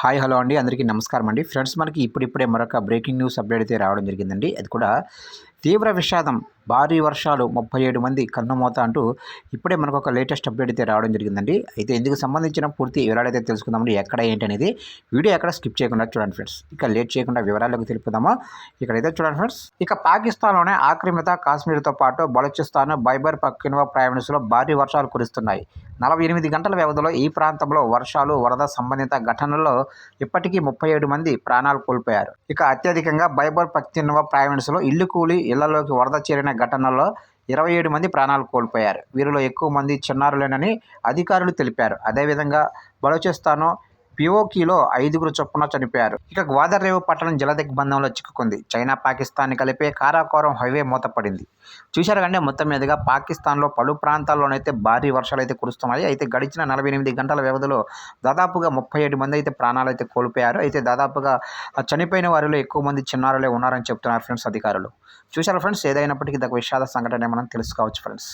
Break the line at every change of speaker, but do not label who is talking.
Hi hello అండి, అందరికీ నమస్కారం అండి. ఫ్రెండ్స్, మనకి ఇప్పుడిప్పుడే మరొక బ్రేకింగ్ న్యూస్ అప్డేట్ అయితే రావడం జరిగిందండి. అది కూడా తీవ్ర విషాదం, భారీ వర్షాలు, 37 మంది కన్నుమూత అంటూ ఇప్పుడే మనకు ఒక లేటెస్ట్ అప్డేట్ అయితే రావడం జరిగిందండి. అయితే ఇందుకు సంబంధించిన పూర్తి వివరాలు అయితే తెలుసుకుందామండి. ఎక్కడ ఏంటి అనేది వీడియో ఎక్కడ స్కిప్ చేయకుండా చూడండి ఫ్రెండ్స్. ఇక లేట్ చేయకుండా వివరాలకు తెలుపుదామా. ఇక్కడైతే చూడండి ఫ్రెండ్స్. ఇక పాకిస్తాన్లోనే ఆక్రమిత కాశ్మీర్తో పాటు బలూచిస్తాన్, ఖైబర్ పఖ్తూన్ఖ్వా ప్రావిన్స్లో భారీ వర్షాలు కురుస్తున్నాయి. 48 గంటల వ్యవధిలో ఈ ప్రాంతంలో వర్షాలు, వరద సంబంధిత ఘటనల్లో ఇప్పటికీ 37 మంది ప్రాణాలు కోల్పోయారు. ఇక అత్యధికంగా ఖైబర్ పఖ్తూన్ఖ్వా ప్రావిన్స్లో ఇల్లు కూలి ఇళ్లలోకి వరద చేరిన ఘటనల్లో 27 మంది ప్రాణాలు కోల్పోయారు. వీరిలో ఎక్కువ మంది చిన్నారులేనని అధికారులు తెలిపారు. అదేవిధంగా బలూచిస్తాన్ పిఓకీలో 5 చొప్పున చనిపోయారు. ఇక గ్వాదర్ రేవు పట్టణం జలదిగ్బంధంలో చిక్కుకుంది. చైనా పాకిస్తాన్ని కలిపే కారాకోరం హైవే మూతపడింది. చూశారు కంటే మొత్తం మీదుగా పాకిస్తాన్లో పలు ప్రాంతాల్లోనైతే భారీ వర్షాలు అయితే కురుస్తున్నాయి. అయితే గడిచిన 48 గంటల వ్యవధిలో దాదాపుగా 37 మంది అయితే ప్రాణాలు అయితే కోల్పోయారు. అయితే దాదాపుగా చనిపోయిన వారిలో ఎక్కువ మంది చిన్నారులే ఉన్నారని చెప్తున్నారు ఫ్రెండ్స్ అధికారులు. చూశారు ఫ్రెండ్స్, ఏదైనప్పటికీ విషాద సంఘటన మనం తెలుసుకోవచ్చు ఫ్రెండ్స్.